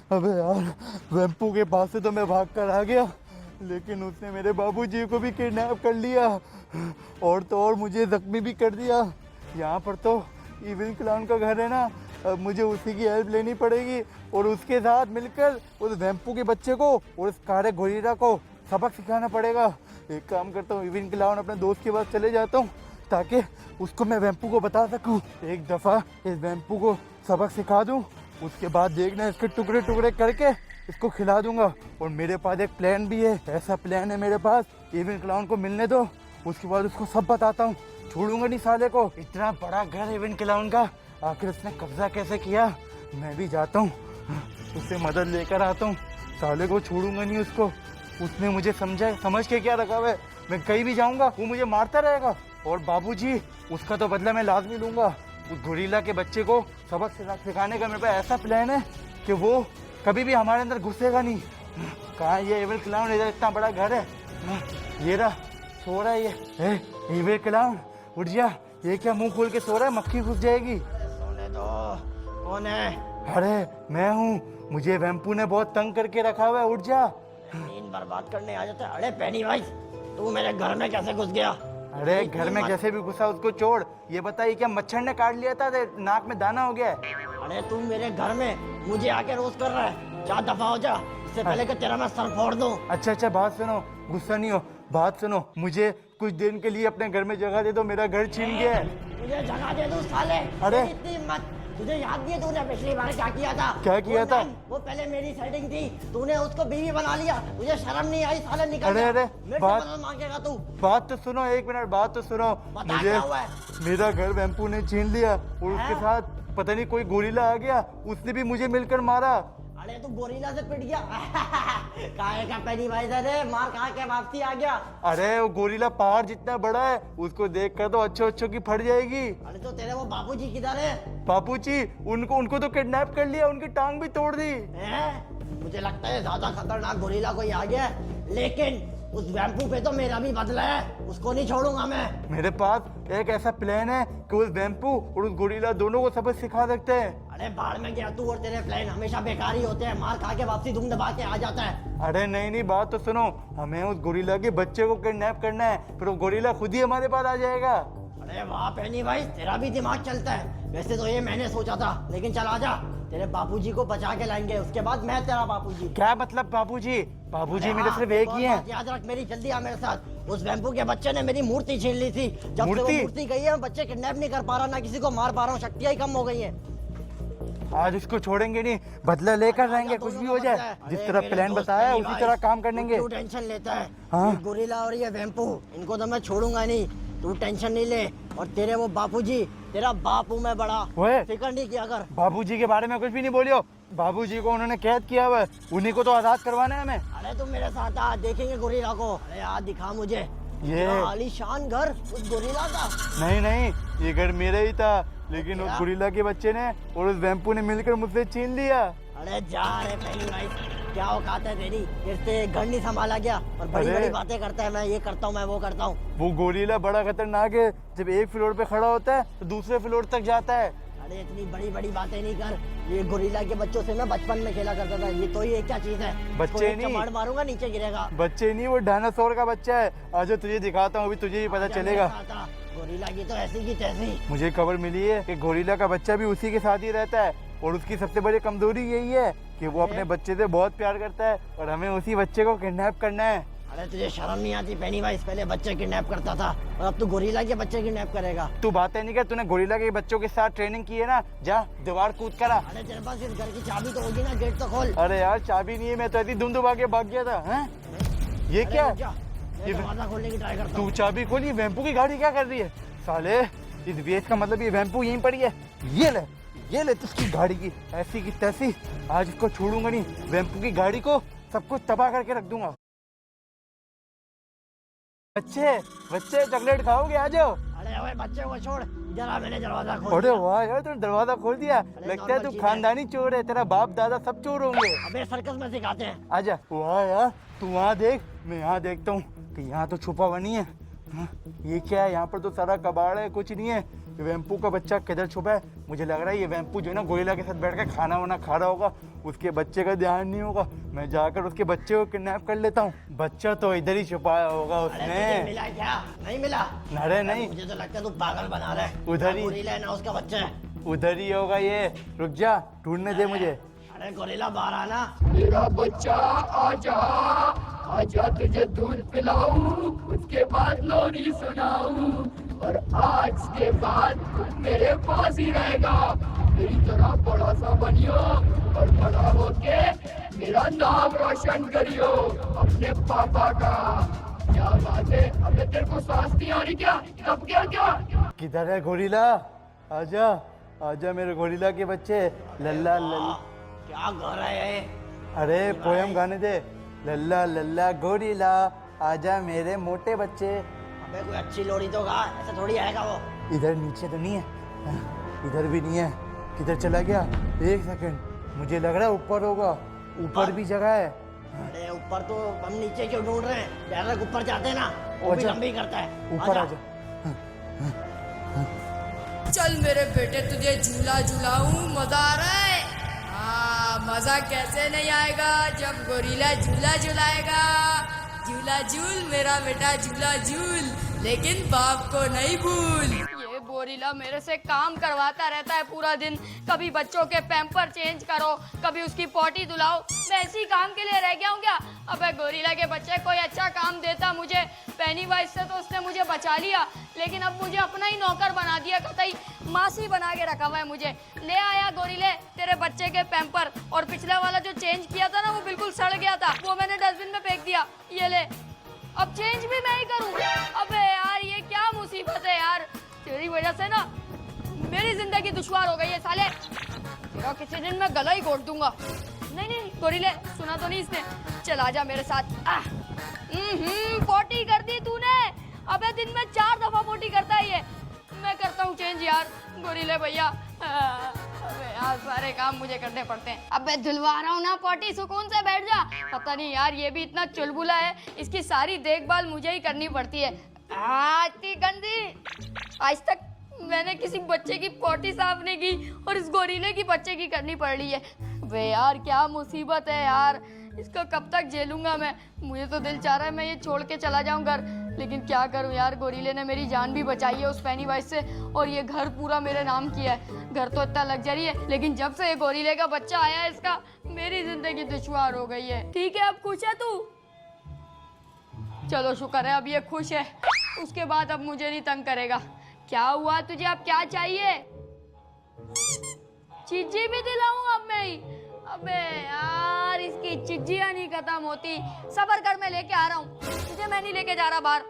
अबे यार, वेम्पू के पास से तो मैं भाग कर आ गया, लेकिन उसने मेरे बाबूजी को भी किडनैप कर लिया और तो और मुझे जख्मी भी कर दिया। यहाँ पर तो इविल क्लाउन का घर है ना, अब मुझे उसी की हेल्प लेनी पड़ेगी और उसके साथ मिलकर उस वेम्पू के बच्चे को और उस कारे गोरिल्ला को सबक सिखाना पड़ेगा। एक काम करता हूँ, इविल क्लाउन अपने दोस्त के पास चले जाता हूँ ताकि उसको मैं वेम्पू को बता सकूँ। एक दफ़ा इस वेम्पू को सबक सिखा दूँ, उसके बाद देखना इसके टुकड़े टुकड़े करके इसको खिला दूंगा। और मेरे पास एक प्लान भी है, ऐसा प्लान है मेरे पास, इविल क्लाउन को मिलने दो, उसके बाद उसको सब बताता हूँ। छोड़ूंगा नहीं साले को। इतना बड़ा घर इविल क्लाउन का, आखिर उसने कब्जा कैसे किया। मैं भी जाता हूँ, उससे मदद लेकर आता हूँ। साले को छोड़ूंगा नहीं उसको, उसने मुझे समझ के क्या रखा हुआ है। मैं कहीं भी जाऊंगा वो मुझे मारता रहेगा। और बाबूजी, उसका तो बदला मैं लाजमी लूंगा। उस गोरिल्ला के बच्चे को सबक सिखाने का मेरे पास ऐसा प्लान है कि वो कभी भी हमारे अंदर घुसेगा नहीं। कहाँ ये इविल क्लाउन, इधर इतना बड़ा घर है, ये रहा, सो रहा है ये। इविल क्लाउन उठ जा, ये क्या मुंह खोल के सो रहा है, मक्खी घुस जाएगी। सोने दो। कौन है? अरे मैं हूँ, मुझे वेम्पू ने बहुत तंग करके रखा हुआ है, उठ जा। नींद बर्बाद करने आ जाता है। अरे पेनी भाई, तू मेरे घर में कैसे घुस गया? अरे घर में कैसे भी घुसा उसको छोड़। ये बताइए क्या मच्छर ने काट लिया था, नाक में दाना हो गया है? अरे तू मेरे घर में मुझे आके रोज कर रहा है, जा दफा हो जा, इससे पहले कि तेरा मैं सर फोड़ दूं। अच्छा बात सुनो, गुस्सा नहीं हो, बात सुनो। मुझे कुछ दिन के लिए अपने घर में जगह दे दो, मेरा घर छीन गया है। मुझे जगह दे दूं साले? अरे इतनी मत। तुझे याद नहीं है तूने पिछली बार क्या किया था? क्या किया था? वो पहले मेरी सेटिंग थी, तूने उसको बीवी बना लिया। तुझे शर्म नहीं आई? साले निकल अरे जा। अरे मेरे से बात मदद मांगेगा तू? बात तो सुनो, एक मिनट बात तो सुनो। बता मुझे क्या हुआ है? मेरा घर वेम्पू ने छीन लिया और उसके हाँ? साथ पता नहीं कोई गोरिल्ला आ गया, उसने भी मुझे मिलकर मारा। अरे तू गोरिल्ला से पिट गया? काहे का पेनी भाई रे, मार खा के वापसी आ गया। अरे वो गोरिल्ला पहाड़ जितना बड़ा है, उसको देखकर तो अच्छों की फट जाएगी। अरे तो तेरे वो बाबूजी किधर है? बापूजी, उनको तो किडनैप कर लिया, उनकी टांग भी तोड़ दी। हैं? मुझे लगता है ज्यादा खतरनाक गोरिल्ला कोई आ गया है, लेकिन उस वेम्पू पे तो मेरा भी बदला है, उसको नहीं छोड़ूंगा मैं। मेरे पास एक ऐसा प्लान है कि उस वेम्पू और उस गोरिल्ला दोनों को सबक सिखा सकते हैं। अरे बाढ़ में गया तू, और तेरे प्लान हमेशा बेकार ही होते हैं, मार खा के वापसी दुम दबा के आ जाता है। अरे नहीं बात तो सुनो, हमें उस गोरिल्ला के बच्चे को किडनैप करना है, फिर वो गोरिल्ला खुद ही हमारे पास आ जाएगा। अरे वाह पेनी भाई, तेरा भी दिमाग चलता है। वैसे तो ये मैंने सोचा था, लेकिन चल आजा, तेरे बापूजी को बचा के लाएंगे, उसके बाद मैं तेरा बापूजी। क्या मतलब बापूजी? बापूजी मेरे हाँ, सिर्फ एक ही है। याद रख मेरी, जल्दी आ मेरे साथ। उस वेम्पू के बच्चे ने मेरी मूर्ति छीन ली थी, जब से वो मूर्ति गई है, मैं बच्चे किडनैप नहीं कर पा रहा, ना किसी को मार पा रहा हूँ, शक्तियाँ ही कम हो गई हैं। आज उसको छोड़ेंगे नहीं, बदला लेकर रहेंगे, कुछ भी हो जाए। जिस तरह प्लान बताया है उसी तरह काम कर लेंगे। तू टेंशन लेता है? हाँ? ये गोरिल्ला और ये वेम्पू, इनको तो मैं छोड़ूंगा नहीं, तू टेंशन नहीं ले। और तेरे वो बापूजी, तेरा बाप हूँ मैं बड़ा, फिक्र नहीं किया कर। बाबूजी के बारे में कुछ भी नहीं बोलियो, बाबूजी को उन्होंने कैद किया हुआ है, उन्हीं को तो आजाद करवाना है हमें। अरे तुम मेरे साथ आ, देखेंगे गोरिल्ला को। अरे यार दिखा मुझे ये आलीशान घर उस गोरिल्ला का। नहीं, ये घर मेरा ही था, लेकिन उस गोरिल्ला के बच्चे ने और उस वेम्पू ने मिलकर मुझसे छीन लिया। अरे जा रे पहली भाई, क्या औकात है तेरी? फिर से घर नहीं संभाला गया और बड़ी बड़ी बातें करता है, मैं ये करता हूँ, मैं वो करता हूँ। वो गोरिल्ला बड़ा खतरनाक है, जब एक फ्लोर पे खड़ा होता है तो दूसरे फ्लोर तक जाता है। अरे इतनी बड़ी बड़ी बातें नहीं कर, ये गोरिल्ला के बच्चों से मैं बचपन में खेला करता था, ये तो ये क्या चीज है? बच्चे नहीं, चमाड़ मारूंगा नीचे गिरेगा। बच्चे नहीं, वो डायनासोर का बच्चा है। आज तुझे दिखाता हूँ, अभी तुझे ही पता चलेगा। गोरिल्ला की तो ऐसी की तैसी। मुझे खबर मिली है कि गोरिल्ला का बच्चा भी उसी के साथ ही रहता है और उसकी सबसे बड़ी कमजोरी यही है कि वो अपने बच्चे से बहुत प्यार करता है और हमें उसी बच्चे को किडनैप करना है। अरे तुझे शर्म नहीं आती पेनी भाई? पहले बच्चे किडनैप करता था और अब तू गोरिल्ला के बच्चे किडनैप करेगा। तू बातें नहीं कर, तूने गोरिल्ला के बच्चों के साथ ट्रेनिंग की है ना, जा दीवार कूद करा। अरे तेरे पास इस घर की चाबी तो होगी ना, गेट तो खोल। अरे यार चाबी नहीं है, मैं तो ऐसी धुंध दबा के भाग गया था। हैं? ये क्या? ये दरवाजा खोलने की ट्राई करता हूँ। तू चाबी खोली, वेम्पू की गाड़ी क्या कर रही है? साले इस वेस का मतलब ये वेम्पू यहीं पड़ी है। ये ले तुझकी गाड़ी की ऐसी की तैसी, आज इसको छोड़ूंगा नहीं, वेम्पू की गाड़ी को सब कुछ तबाह करके रख दूंगा। बच्चे चॉकलेट खाओगे? आ जाओ। अरे ओए बच्चे को छोड़, इधर आ, मैंने दरवाजा खोल अरे दिया। वाह यार, तूने दरवाजा खोल दिया। लगता है तू खानदानी चोर है, तेरा बाप दादा सब चोर होंगे। अबे सर्कस में सिखाते हैं। आजा। वाह यार, तू वहाँ देख, मैं यहाँ देखता हूँ कि यहाँ तो छुपा हुआ नहीं है। हाँ, ये क्या है? यहाँ पर तो सारा कबाड़ है, कुछ नहीं है। वैम्पू का बच्चा किधर छुपा है? मुझे लग रहा है ये वैम्पू जो है ना गोरिल्ला के साथ बैठ के खाना वाना खा रहा होगा, उसके बच्चे का ध्यान नहीं होगा। मैं जाकर उसके बच्चे को किडनैप कर लेता हूँ। बच्चा तो इधर ही छुपाया होगा अरे तुझे उसने। मिला क्या? नहीं मिला? अरे नहीं, मुझे तो लगता है तू पागल बना रहा है। उधर ही। गोरिल्ला है ना उसका बच्चा है। उधर ही होगा ये। रुक जा, ढूंढने दे मुझे। अरे गोरिल्ला बाहर आना। मेरा बच्चा आजा, आजा तुझे दूध पिलाऊं, उसके बाद लोरी सुनाऊं, और आज के बाद तुम मेरे पास ही रहेगा। मेरी तरह बड़ा सा बनियो और बड़ा होके मेरा नाम रोशन करियो अपने पापा का। क्या बात है, अबे तेरे को सांस नहीं आ रही क्या? तब क्या क्या? किधर है गोरिल्ला? आजा, आजा मेरे गोरिल्ला के बच्चे। लल्ला लल्ला। क्या घर है ये? अरे पोयम गाने दे। लल्ला लल्ला गोरिल्ला, आजा मेरे मोटे बच्चे। अबे कोई अच्छी लोरी तो गा, ऐसा थोड़ी आएगा वो। इधर नीचे तो नहीं है, इधर भी नहीं है। किधर चला गया? एक सेकंड, मुझे लग रहा है ऊपर होगा। ऊपर भी जगह है। अरे ऊपर तो हम नीचे क्यों ढूंढ रहे हैं? डायरेक्ट ऊपर जाते हैं ना, वो भी अच्छा। लंबी करता है। ऊपर आजा। आजा। चल मेरे बेटे तुझे झूला झूलाऊं, मजा आ रहा है? हाँ, मजा कैसे नहीं आएगा जब गोरिल्ला झूला झूलाएगा। झूला झूल मेरा बेटा, झूला झूल, लेकिन बाप को नहीं भूल। ये गोरिल्ला मेरे से काम करवाता रहता है पूरा दिन। कभी बच्चों के पैम्पर चेंज करो, कभी उसकी पॉटी धुलाओ। मैं इसी काम के लिए रह गया हूँ क्या? अबे गोरिल्ला के बच्चे कोई अच्छा काम देता मुझे। पेनीवाइज से तो उसने मुझे बचा लिया, लेकिन अब मुझे अपना ही नौकर बना दिया। कतई मासी बना के रखा हुआ है मुझे। ले आया गोरिल्ले तेरे बच्चे के पैम्पर, और पिछला वाला जो चेंज किया था ना वो बिल्कुल सड़ गया था, वो मैंने डस्टबिन में फेंक दिया। ये ले, अब चेंज भी मैं ही करूं। अबे यार ये क्या मुसीबत है यार, तेरी वजह से ना मेरी जिंदगी दुश्वार हो गई है साले। तेरा किसी दिन मैं गला ही घोट दूंगा। नहीं नहीं गोरिल्ले, सुना तो नहीं इसने? चल आजा मेरे साथ। पोटी कर दी तूने। अबे दिन में 4 दफा पोटी करता है ये। मैं करता हूँ चेंज यार गोरिल्ले भैया। अबे यार सारे काम मुझे करने पड़ते हैं। अबे धुलवा रहा हूँ ना पोटी, सुकून से बैठ जा। पता नहीं यार ये भी इतना चुलबुला है, इसकी सारी देखभाल मुझे ही करनी पड़ती है। इतनी गंदी, आज तक मैंने किसी बच्चे की पोटी साफ नहीं की, और इस गोरिल्ले की बच्चे की करनी पड़ रही है। वे यार क्या मुसीबत है यार, इसको कब तक झेलूंगा मैं। मुझे तो दिल चाह रहा है मैं ये छोड़ के चला जाऊं घर, लेकिन क्या करूं यार, गोरिल्ले ने मेरी जान भी बचाई है उस पेनीवाइज से, और ये घर पूरा मेरे नाम किया है। घर तो इतना लग्जरी है, लेकिन जब से ये गोरिल्ले का बच्चा आया है इसका, मेरी जिंदगी दुश्वार हो गई है। ठीक है अब खुश है तू? चलो शुक्र है अब ये खुश है, उसके बाद अब मुझे नहीं तंग करेगा। क्या हुआ तुझे, अब क्या चाहिए? चिज्जी भी दिलाऊं अब मैं ही? अबे यार इसकी चिज्जियां नहीं खत्म होती। सबर कर, मैं लेके आ रहा हूँ तुझे, मैं नहीं लेके जा रहा बाहर।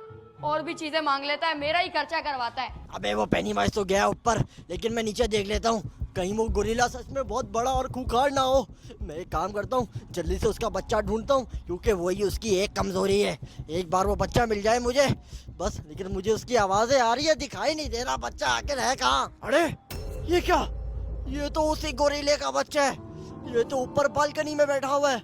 और भी चीजें मांग लेता है, मेरा ही खर्चा करवाता है। अबे वो पेनीवाइज तो गया ऊपर, लेकिन मैं नीचे देख लेता हूँ, कहीं वो गोरिल्ला सच में बहुत बड़ा और खूंखार ना हो। मैं एक काम करता हूँ, जल्दी से उसका बच्चा ढूंढता हूँ, क्योंकि वही उसकी एक कमजोरी है। एक बार वो बच्चा मिल जाए मुझे बस, लेकिन मुझे उसकी आवाजें आ रही है, दिखाई नहीं दे रहा बच्चा आखिर है कहाँ। अरे ये क्या, ये तो उसी गोरिल्ले का बच्चा है। ये तो ऊपर बालकनी में बैठा हुआ है।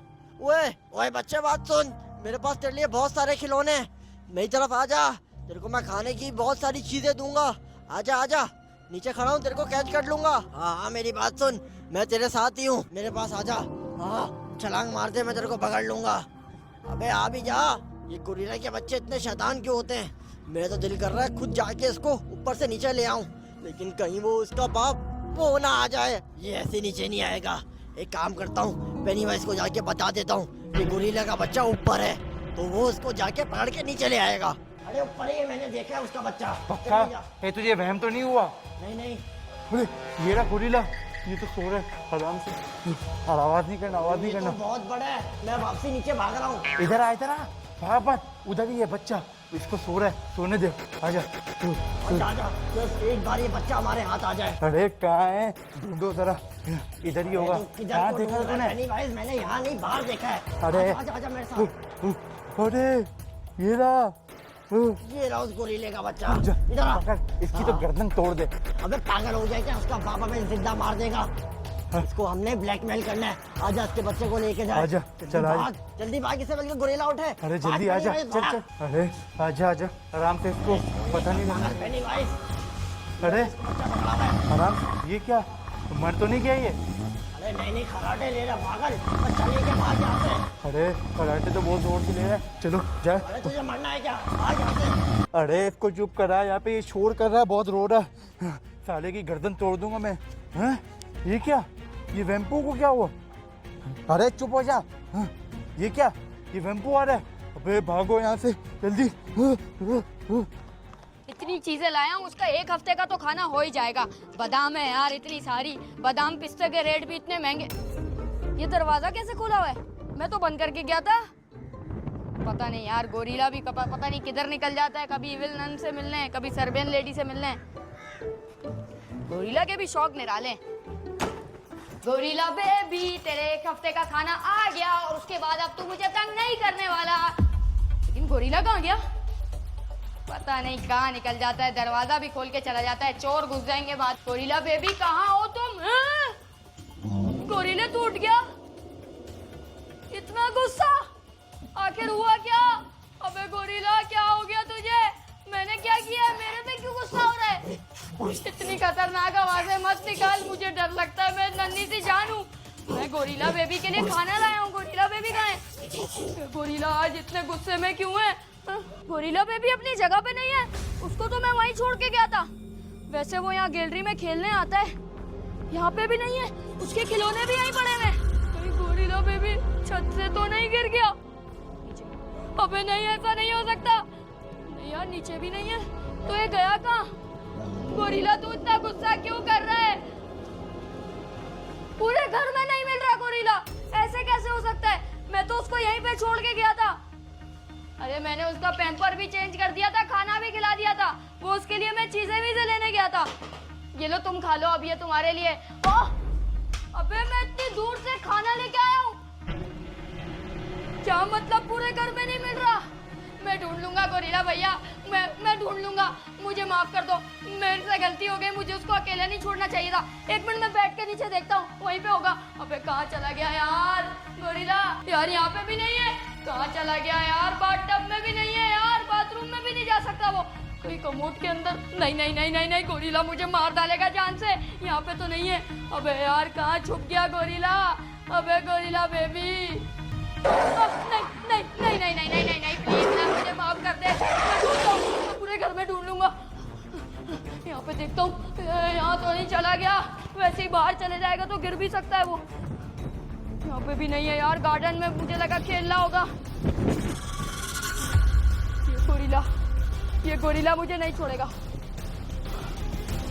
ओए बच्चे बात सुन, मेरे पास तेरे लिए बहुत सारे खिलौने हैं, मेरी तरफ आ जा। तेरे को मैं खाने की बहुत सारी चीजें दूंगा। आजा आजा, नीचे खड़ा हूँ, तेरे को कैच कर लूंगा। हाँ मेरी बात सुन, मैं तेरे साथ ही हूँ, मेरे पास आजा। हाँ छलांग मार दे, मैं तेरे को पकड़ लूंगा। अबे आ भी जा। ये गोरिल्ला के बच्चे इतने शैतान क्यों होते हैं? मेरा तो दिल कर रहा है खुद जाके इसको ऊपर से नीचे ले आऊं, लेकिन कहीं वो उसका बाप वो ना आ जाए। ये ऐसे नीचे नहीं आएगा। एक काम करता हूँ, पेनीवाइज को जाके बता देता हूँ कि गोरिल्ला का बच्चा ऊपर है, तो वो उसको जाके पकड़ के नीचे ले आएगा। अरे ऊपर ही मैंने देखा है उसका बच्चा। पक्का? ये तुझे वहम तो नहीं हुआ? नहीं। अरे ये रहा गोरिल्ला, ये तो सो रहा है आराम से। और आवाज नहीं करना, आवाज नहीं ये करना। तो बहुत बड़ा है, मैं वापसी नीचे भाग रहा हूँ। इधर आ, इधर आ, भाग मत, उधर ही है बच्चा, इसको सो रहा है, सोने दे। आजा आजा, बस एक बार ये बच्चा हमारे हाथ आ जाए। अरे कहाँ है, ढूंढो जरा, इधर ही होगा। कहाँ देखा था तूने? पेनीवाइज मैंने यहाँ नहीं बाहर देखा है। अरे आजा आजा मेरे साथ। अरे ये रहा, ये रहा उस गोरिल्ले का बच्चा। जा, इधर आ। पकड़, इसकी तो गर्दन तोड़ दे। अबे पागल हो जाए क्या, उसका बाप हमें जिंदा मार देगा। इसको हमने ब्लैकमेल करना है। आजा इसके बच्चे को लेके जा। आजा, चल आजा। जल्दी भाग, इससे बल्कि गोरिल्ला उठे। अरे जल्दी आजा, चल चल। अरे आजा आजा, आराम से, इसको पता नहीं लगना। पेनीवाइज अरे आराम, ये क्या, मर तो नहीं गया ये? अरे नहीं खराटे ले रहा पागल, बस चलिए के भाग यहाँ से। अरे कराटे तो बहुत जोर से ले रहा है, चलो जाए। अरे तुझे मरना है क्या, भाग यहाँ से। अरे इसको चुप करा, यहाँ पे ये शोर कर रहा है, बहुत रो रहा है। साले की गर्दन तोड़ दूंगा मैं। हैं? ये क्या, ये वेम्पू को क्या हुआ? अरे चुप हो जा। हाँ, ये क्या, ये वेम्पू आ रहा है। अबे भागो यहाँ से जल्दी। इतनी चीजें लाया हूँ, उसका 1 हफ्ते का तो खाना हो ही जाएगा। बादाम है यार इतनी सारी, बादाम पिस्ते के रेट भी इतने महंगे। ये दरवाजा कैसे खुला हुआ है? मैं तो बंद करके गया था। पता नहीं यार, गोरिल्ला भी पता नहीं किधर निकल जाता है, कभी इविल नन से मिलने, कभी सर्बियन लेडी से मिलने। गोरिल्ला के भी शौक निराले। गोरिल्ला बेबी, तेरे 1 हफ्ते का खाना आ गया और उसके बाद अब तू मुझे तंग नहीं करने वाला। लेकिन गोरिल्ला कहाँ गया? पता नहीं कहाँ निकल जाता है, दरवाजा भी खोल के चला जाता है, चोर घुस जाएंगे बाद। गोरिल्ला बेबी कहाँ हो तुम? गोरिल्ला टूट गया, इतना गुस्सा, आखिर हुआ क्या? अबे गोरिल्ला क्या हो गया तुझे? मैंने क्या किया है? मेरे पे क्यों गुस्सा हो रहा है? इतनी खतरनाक आवाजें मत निकाल, मुझे डर लगता है, मैं नन्ही सी जान हूँ। मैं गोरिल्ला बेबी के लिए खाना लाया हूँ। गोरिल्ला बेबी कहाँ है? गोरिल्ला आज इतने गुस्से में क्यों है? गोरिल्ला बेबी अपनी जगह पे नहीं है, उसको तो मैं वहीं छोड़ के गया था। वैसे वो यहाँ गैलरी में खेलने आता है, यहाँ पे भी नहीं है, उसके खिलौने भी यहीं पड़े हुए। कहीं गोरिल्ला बेबी छत से तो नहीं गिर गया? अबे नहीं, ऐसा नहीं हो सकता। नहीं यार, नीचे भी नहीं है, तो ये गया कहाँ? गोरिल्ला तू इतना गुस्सा क्यों कर रहा है? पूरे घर में नहीं मिल रहा गोरिल्ला, ऐसे कैसे हो सकता है? मैं तो उसको यहीं पे छोड़ के गया था। अरे मैंने उसका पैम्पर भी चेंज कर दिया था, खाना भी खिला दिया था, वो उसके लिए मैं चीजें भी लेने गया था। ये लो तुम खा लो, अब ये तुम्हारे लिए। ओह, अबे मैं इतनी दूर से खाना लेके आया हूँ, क्या मतलब पूरे घर में नहीं मिल रहा? मैं ढूंढ लूंगा गोरिल्ला भैया, मैं ढूंढ लूंगा, मुझे माफ कर दो, मेरे से गलती हो गई, मुझे उसको अकेला नहीं छोड़ना चाहिए था। 1 मिनट में बैठ के नीचे देखता हूँ, वहीं पे होगा। अबे कहाँ चला गया यार गोरिल्ला? यार यहाँ पे भी नहीं है, कहाँ चला गया यार? बाथटब में भी नहीं है यार, बाथरूम में भी नहीं जा सकता वो, कोई कमोड के अंदर? नहीं नहीं नहीं नहीं नहीं, गोरिल्ला मुझे मार डालेगा जान से। यहाँ पे तो नहीं है। अबे यार कहाँ छुप गया गोरिल्ला? अबे गोरिल्ला बेबी, नहीं नहीं नहीं नहीं नहीं नहीं नहीं प्लीज ना, मुझे माफ कर दे, मैं ढूंढता हूँ, मैं पूरे घर में ढूंढ लूंगा। यहाँ पे देखता हूँ, यहाँ तो नहीं चला गया, वैसे ही बाहर चले जाएगा तो गिर भी सकता है वो। यहाँ पे भी नहीं है यार, गार्डन में मुझे लगा खेलना होगा। ये गोरिल्ला मुझे नहीं छोड़ेगा।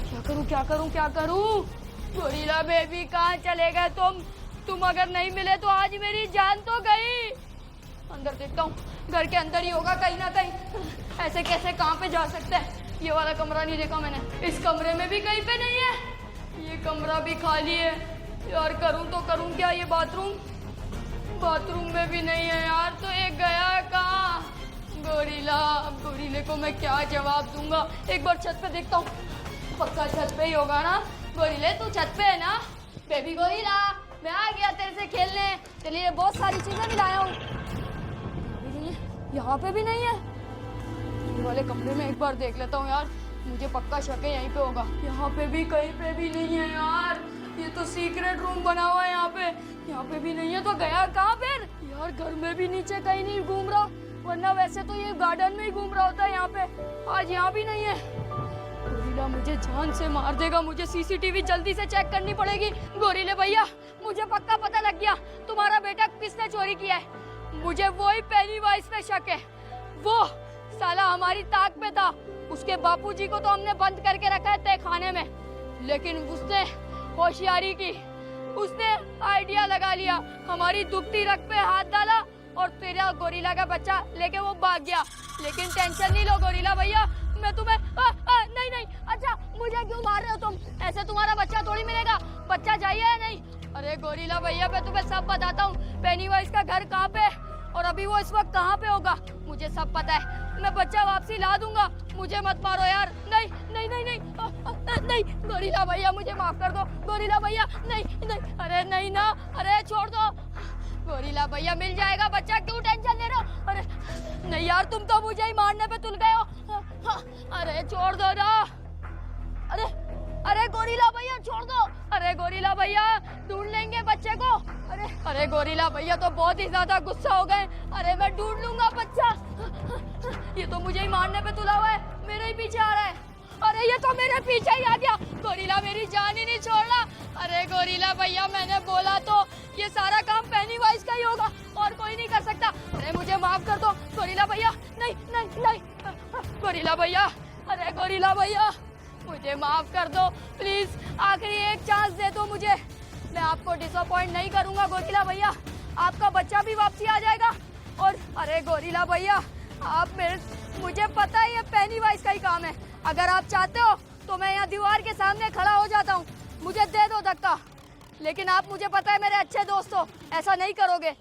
क्या करूँ क्या करूँ क्या करूँ? गोरिल्ला बेबी कहाँ चले गए तुम अगर नहीं मिले तो आज मेरी जान तो गई। अंदर देखता हूँ, घर के अंदर ही होगा कहीं ना कहीं। ऐसे कैसे कहाँ पे जा सकता है? ये वाला कमरा नहीं देखा मैंने, इस कमरे में भी कहीं पे नहीं है, ये कमरा भी खाली है। यार करूँ तो करूँ क्या? ये बाथरूम में भी नहीं है यार, तो ये गया कहाँ? गोरिल्ले को मैं क्या जवाब दूंगा? एक बार छत पे देखता हूँ, पक्का छत पे ही होगा ना। गोरिल्ले तू छत पे है ना? बेबी गोरिल्ला, मैं आ गया तेरे से खेलने, तेरे लिए बहुत सारी चीजें भी लाया हूँ। यहाँ पे भी नहीं है। ये वाले कमरे में एक बार देख लेता हूँ यार, मुझे पक्का शक है यहीं पे होगा। यहाँ पे भी कहीं पे भी नहीं है यार, ये तो सीक्रेट रूम बना हुआ है यहाँ पे। यहाँ पे भी नहीं है तो गया कहाँ फिर? यार घर में भी नीचे कहीं नहीं घूम रहा, वरना वैसे तो ये गार्डन में ही घूम रहा होता है यहाँ पे। आज यहाँ भी नहीं है। गोरिल्ला मुझे जान से मार देगा, मुझे सीसीटीवी जल्दी से चेक करनी पड़ेगी। गोरिल्ले भैया, मुझे पक्का पता लग गया तुम्हारा बेटा किसने चोरी किया है। मुझे वही पेनीवाइज पे शक है, वो साला हमारी ताक पे था। उसके बापूजी को तो हमने बंद करके रखा है तहखाने में, लेकिन उसने होशियारी की, उसने आइडिया लगा लिया, हमारी दुखती रग पे हाथ डाला और तेरा गोरिल्ला का बच्चा लेके वो भाग गया। लेकिन टेंशन नहीं लो गोरिल्ला भैया, मैं तुम्हें नहीं, अच्छा मुझे क्यों मार रहे हो तुम? ऐसे तुम्हारा बच्चा थोड़ी मिलेगा, बच्चा चाहिए या नहीं? अरे गोरिल्ला भैया, मैं तुम्हें सब बताता हूँ, पेनीवाइज का घर कहाँ पे और अभी वो इस वक्त कहाँ पे होगा, मुझे सब पता है। मैं बच्चा वापसी ला दूंगा, मुझे मत मारो यार। नहीं नहीं गोरिल्ला भैया, मुझे माफ कर दो गोरिल्ला भैया। नहीं, अरे नहीं ना, अरे छोड़ दो गोरिल्ला भैया, मिल जाएगा बच्चा, क्यों टेंशन ले रहे हो? अरे नहीं यार, तुम तो मुझे ही मारने पे तुल गए हो। अरे छोड़ दो ना। अरे अरे गोरिल्ला भैया छोड़ दो। अरे गोरिल्ला भैया ढूंढ लेंगे बच्चे को। अरे गोरिल्ला भैया तो बहुत ही ज्यादा गुस्सा हो गए। अरे मैं ढूंढ लूंगा बच्चा। ये तो मुझे ही मारने पे तुला हुआ है, मेरे ही पीछे आ रहा है। अरे ये तो मेरे पीछे ही आ गया। गोरिल्ला मेरी जान ही नहीं छोड़ रहा। अरे गोरिल्ला भैया मैंने बोला तो ये सारा काम पेनीवाइज का ही होगा और कोई नहीं कर सकता। अरे मुझे माफ कर दो गोरिल्ला भैया। नहीं नहीं नहीं गोरिल्ला भैया। अरे गोरिल्ला भैया मुझे माफ कर दो प्लीज, आखिरी एक चांस दे दो मुझे। मैं आपको डिसअपॉइंट नहीं करूंगा गोरिल्ला भैया, आपका बच्चा भी वापसी आ जाएगा। और अरे गोरिल्ला भैया आप मुझे पता है ये पेनीवाइज का ही काम है। अगर आप चाहते हो तो मैं यहाँ दीवार के सामने खड़ा हो जाता हूँ, मुझे दे दो धक्का। लेकिन आप मुझे पता है मेरे अच्छे दोस्त हो, ऐसा नहीं करोगे।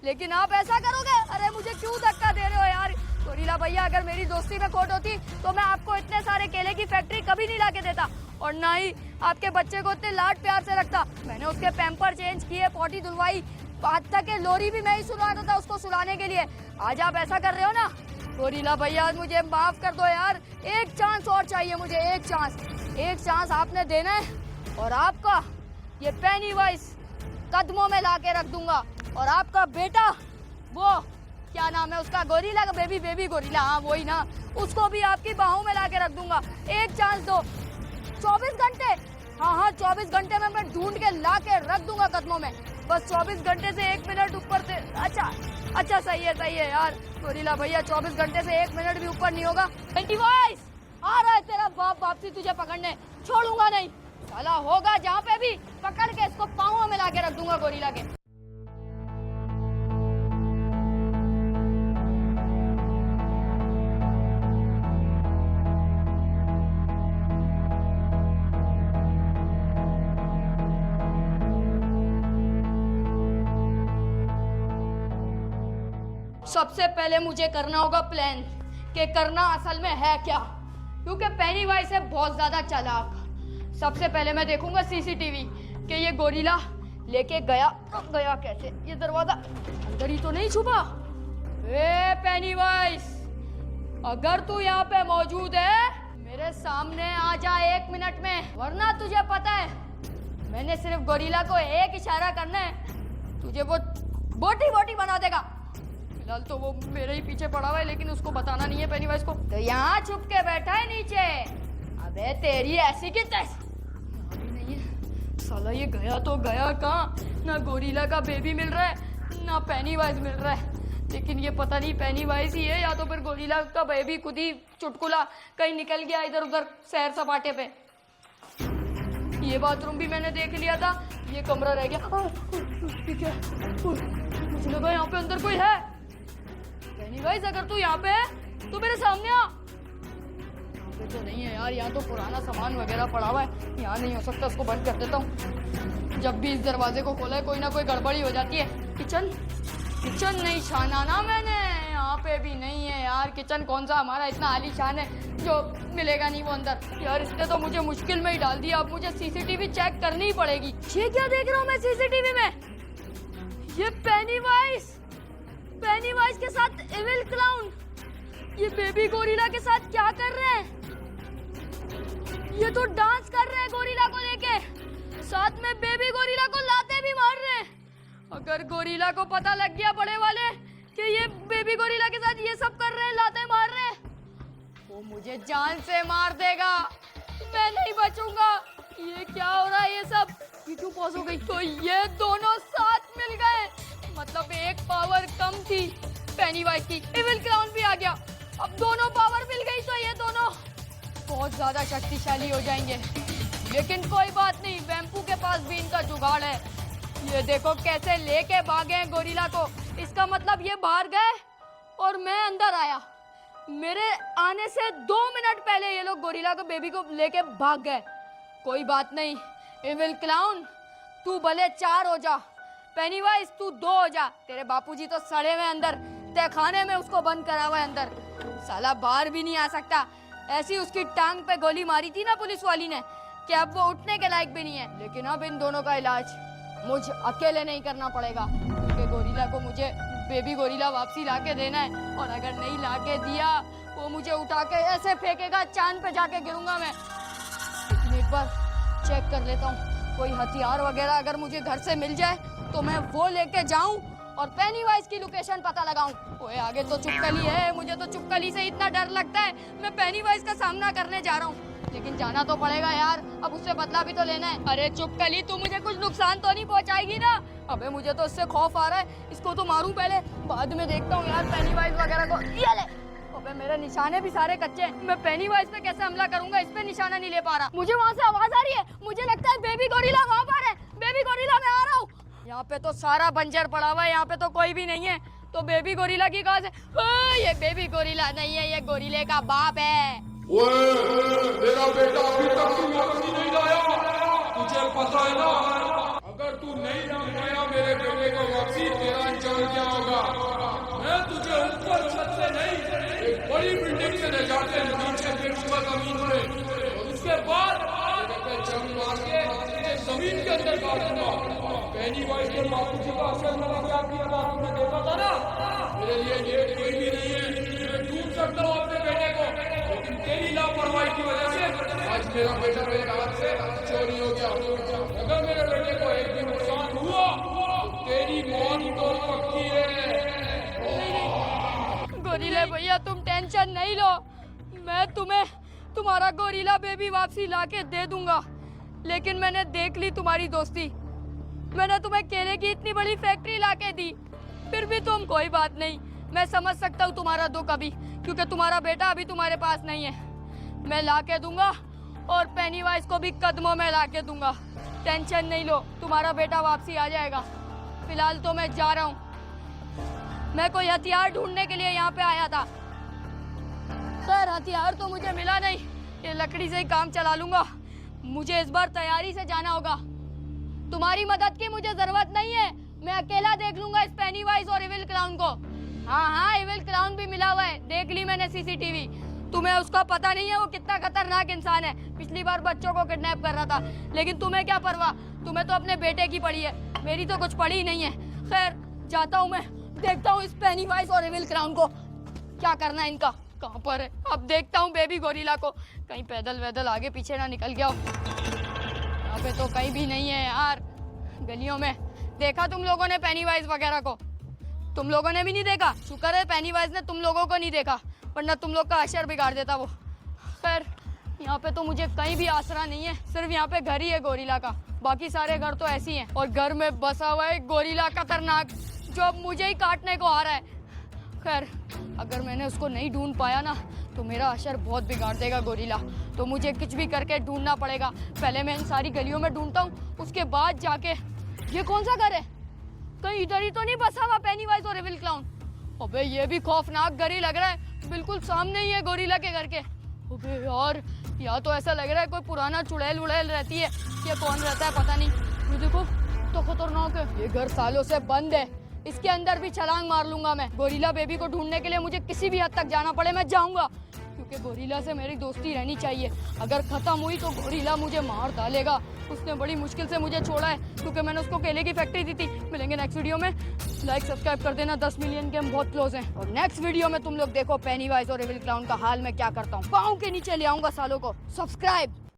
लेकिन आप ऐसा करोगे? अरे मुझे क्यों धक्का दे रहे हो यार? गोरिल्ला भैया अगर मेरी दोस्ती में खोट होती तो मैं आपको इतने सारे केले की फैक्ट्री कभी नहीं ला के देता और ना ही आपके बच्चे को इतने लाड प्यार से रखता। मैंने उसके पैम्पर चेंज किए, पॉटी धुलवाई, आज तक के लोरी भी मैं ही सुलाता था उसको सुलाने के लिए। आज आप ऐसा कर रहे हो ना गोरिल्ला भैया, मुझे माफ कर दो यार। एक चांस और चाहिए मुझे, एक चांस आपने देना है और आपका ये पेनीवाइज कदमों में ला के रख दूंगा। और आपका बेटा वो क्या नाम है उसका, गोरिल्ला का बेबी गोरिल्ला, हाँ वही ना, उसको भी आपकी बाहों में ला के रख दूंगा। एक चांस दो। 24 घंटे, हाँ 24 घंटे में मैं ढूंढ के ला के रख दूंगा कदमों में। बस 24 घंटे से 1 मिनट ऊपर से। अच्छा सही है यार गोरिल्ला भैया, 24 घंटे से 1 मिनट भी ऊपर नहीं होगा। पेनीवाइज आ रहा है तेरा बाप वापसी तुझे पकड़ने, छोड़ूंगा नहीं साला। होगा जहाँ पे भी पकड़ के इसको पाँवों में ला के रख दूंगा गोरिल्ला के। सबसे पहले मुझे करना होगा प्लान कि करना असल में है क्या, क्योंकि पेनीवाइज है बहुत ज्यादा चालाक। सबसे पहले मैं देखूंगा सीसीटीवी कि ये गोरिल्ला लेके गया कैसे। ये दरवाजा अंदर ही तो नहीं छुपा। ए पेनीवाइज अगर तू यहाँ पे मौजूद है मेरे सामने आ जा 1 मिनट में, वरना तुझे पता है मैंने सिर्फ गोरिल्ला को एक इशारा करना है, तुझे वो बोटी बना देगा। फिलहाल तो वो मेरे ही पीछे पड़ा हुआ है लेकिन उसको बताना नहीं है पेनीवाइज को। तो यहाँ छुप के बैठा है नीचे। अबे तेरी ऐसी की तैसी। नहीं है साला, ये गया तो गया कहाँ? ना गोरिल्ला का बेबी मिल रहा है ना पेनीवाइज मिल रहा है। लेकिन ये पता नहीं पेनीवाइज ही है या तो फिर गोरिल्ला का बेबी खुद ही चुटकुला कहीं निकल गया इधर उधर सैर सपाटे पे। ये बाथरूम भी मैंने देख लिया था, ये कमरा रह गया। मुझे लगा यहाँ पे अंदर कोई है। पेनीवाइज अगर तू यहाँ पे है तो मेरे सामने आ। यहाँ पे तो नहीं है यार, यहाँ तो पुराना सामान वगैरह पड़ा हुआ है, यहाँ नहीं हो सकता। उसको बंद कर देता हूँ। जब भी इस दरवाजे को खोला है कोई ना कोई गड़बड़ी हो जाती है। किचन नहीं छाना ना मैंने, यहाँ पे भी नहीं है यार। किचन कौन सा हमारा इतना आलीशान है जो मिलेगा नहीं वो अंदर। यार इसने तो मुझे मुश्किल में ही डाल दिया। अब मुझे सीसीटीवी चेक करनी ही पड़ेगी। ये क्या देख रहा हूँ मैं सीसीटीवी में? ये पेनीवाइज के साथ एविल क्लाउन, ये बेबी गोरिल्ला के साथ क्या कर रहे हैं? ये तो डांस कर रहे हैं गोरिल्ला को लेके, साथ में बेबी गोरिल्ला को लाते भी मार रहे हैं। अगर गोरिल्ला को पता लग गया बड़े वाले कि ये बेबी गोरिल्ला के साथ ये सब कर रहे हैं, लाते मार रहे हैं, वो मुझे जान से मार देगा। मैं नहीं बचूंगा। ये क्या हो रहा है? ये सब ये क्यों पॉज हो गई? तो ये दोनों साथ मिल गए, मतलब एक पावर कम थी पेनीवाइज की, एविल क्लाउन भी आ गया। अब दोनों पावर मिल गई तो ये दोनों बहुत ज्यादा शक्तिशाली हो जाएंगे। लेकिन कोई बात नहीं, वेम्पू के पास भी इनका जुगाड़ है। ये देखो कैसे लेके भागे हैं गोरिल्ला को। इसका मतलब ये बाहर गए और मैं अंदर आया। मेरे आने से 2 मिनट पहले ये लोग गोरिल्ला को बेबी को लेके भाग गए। कोई बात नहीं, एविल क्लाउन तू भले 4 हो जा, पेनीवाइज तू 2 हो जा। तेरे बापूजी तो सड़े हुए अंदर, तहखाने में उसको बंद करा हुआ है अंदर, साला बाहर भी नहीं आ सकता। ऐसी उसकी टांग पे गोली मारी थी ना पुलिस वाली ने कि अब वो उठने के लायक भी नहीं है। लेकिन अब इन दोनों का इलाज मुझे अकेले नहीं करना पड़ेगा, क्योंकि गोरिल्ला को मुझे बेबी गोरिल्ला वापसी लाके देना है। और अगर नहीं लाके दिया वो मुझे उठा के ऐसे फेंकेगा, चांद पे जाके गिरूंगा मैं। लेकिन एक बार चेक कर लेता हूँ कोई हथियार वगैरह अगर मुझे घर से मिल जाए तो मैं वो लेके जाऊं और पेनीवाइज की लोकेशन पता लगाऊं। ओए आगे तो चुपकली है, मुझे तो चुपकली से इतना डर लगता है। मैं पेनीवाइज का सामना करने जा रहा हूँ, लेकिन जाना तो पड़ेगा यार, अब उससे बदला भी तो लेना है। अरे चुपकली, तू मुझे कुछ नुकसान तो नहीं पहुँचाएगी ना? अबे मुझे तो इससे खौफ आ रहा है, इसको तो मारूं पहले, बाद में देखता हूँ यार पेनीवाइज वगैरह को। ये ले, अबे मेरे निशाने भी सारे कच्चे हैं, मैं पेनीवाइज पे कैसे हमला करूंगा? इस पे निशाना नहीं ले पा रहा। मुझे वहाँ से आवाज आ रही है, मुझे लगता है बेबी गोरिल्ला वहाँ पर है। बेबी गोरिल्ला, मैं आ रहा हूँ। यहाँ पे तो सारा बंजर पड़ा हुआ है, यहाँ पे तो कोई भी नहीं है, तो बेबी गोरिल्ला की कहाँ से? ये बेबी गोरिल्ला नहीं है, ये गोरिल्ले का बाप है। मेरा बेटा अभी तक तू वापसी नहीं लाया, तुझे पता है ना? अगर तू नहीं लाया मेरे बेटे को वापसी, तेरा अंजाम क्या होगा? मैं तुझे ऊपर छत से नहीं, एक बड़ी बिल्डिंग से ले जाके नीचे फेंकूंगा जमीन में, और उसके बाद तेरे पे जंग मार के तुझे जमीन के अंदर डाल दूंगा। पेनीवाइज के बापूजी का असर लगा के आपकी बात तुमने देखा था ना? मेरे लिए ये कोई भी नहीं है, मैं ढूंढ सकता हूँ अपने बेटे को, लेकिन तेरी लापरवाही की वजह से आज मेरा बेटा मेरे हाथ से चोरी हो गया। अगर मेरे बेटे को एक भी नुकसान हुआ तो तेरी मौत तो पक्की है। गोरिल्ला भैया तुम टेंशन नहीं लो, मैं तुम्हें तुम्हारा गोरिल्ला बेबी वापसी लाके दे दूंगा। लेकिन मैंने देख ली तुम्हारी दोस्ती, मैंने तुम्हें केले की इतनी बड़ी फैक्ट्री लाके दी, फिर भी तुम कोई बात नहीं। मैं समझ सकता हूँ तुम्हारा दुख अभी, क्योंकि तुम्हारा बेटा अभी तुम्हारे पास नहीं है। मैं लाके दूंगा और पेनीवाइज को भी कदमों में लाके दूंगा। टेंशन नहीं लो, तुम्हारा बेटा वापसी आ जाएगा। फिलहाल तो मैं जा रहा हूँ, मैं कोई हथियार ढूंढने के लिए यहाँ पे आया था। खैर हथियार तो मुझे मिला नहीं, ये लकड़ी से ही काम चला लूंगा। मुझे इस बार तैयारी से जाना होगा, तुम्हारी मदद की मुझे जरूरत नहीं है, मैं अकेला देख लूंगा इस पेनीवाइज और इविल क्लाउन को। हाँ, इविल क्लाउन भी मिला हुआ है, देख ली मैंने सीसीटीवी। तुम्हें उसका पता नहीं है वो कितना खतरनाक इंसान है, पिछली बार बच्चों को किडनैप कर रहा था। लेकिन तुम्हें क्या परवाह, तुम्हें तो अपने बेटे की पड़ी है, मेरी तो कुछ पड़ी नहीं है। खैर जाता हूँ मैं, देखता हूँ इस पेनीवाइज और इविल क्लाउन को क्या करना है, इनका कहाँ पर है। अब देखता हूँ बेबी गोरिल्ला को, कहीं पैदल वैदल आगे पीछे ना निकल गया हो। यहाँ पे तो कहीं भी नहीं है यार, गलियों में देखा तुम लोगों ने पेनीवाइज वगैरह को? तुम लोगों ने भी नहीं देखा? शुक्र है पेनीवाइज ने तुम लोगों को नहीं देखा, वरना तुम लोग का अशर बिगाड़ देता वो। खैर यहाँ पे तो मुझे कहीं भी आसरा नहीं है, सिर्फ यहाँ पे घर ही है गोरिल्ला का, बाकी सारे घर तो ऐसी हैं। और घर में बसा हुआ है गोरिल्ला खतरनाक, जो अब मुझे ही काटने को आ रहा है। खैर अगर मैंने उसको नहीं ढूंढ पाया ना तो मेरा अशर बहुत बिगाड़ देगा गोरिल्ला, तो मुझे कुछ भी करके ढूंढना पड़ेगा। पहले मैं इन सारी गलियों में ढूंढता हूँ, उसके बाद जाके। ये कौन सा घर है? कहीं इधर ही तो नहीं बसा हुआ पेनीवाइज और इविल क्लाउन? अबे ये भी खौफनाक घर ही लग रहा है, बिल्कुल सामने ही है गोरिल्ला के घर के। अबे यार या तो ऐसा लग रहा है कोई पुराना चुड़ैल उड़ैल रहती है, ये कौन रहता है पता नहीं। ये देखो तो खतरनाक है, ये घर सालों से बंद है, इसके अंदर भी छलांग मार लूंगा मैं। गोरिल्ला बेबी को ढूंढने के लिए मुझे किसी भी हद तक जाना पड़े मैं जाऊंगा, क्योंकि गोरिल्ला से मेरी दोस्ती रहनी चाहिए। अगर खत्म हुई तो गोरिल्ला मुझे मार डालेगा, उसने बड़ी मुश्किल से मुझे छोड़ा है क्योंकि मैंने उसको केले की फैक्ट्री दी थी। मिलेंगे नेक्स्ट वीडियो में, लाइक सब्सक्राइब कर देना, 10 मिलियन के हम बहुत क्लोज हैं। और नेक्स्ट वीडियो में तुम लोग देखो पेनीवाइज और इविल क्लाउन का हाल मैं क्या करता हूँ, पाँव के नीचे ले आऊंगा सालों को। सब्सक्राइब।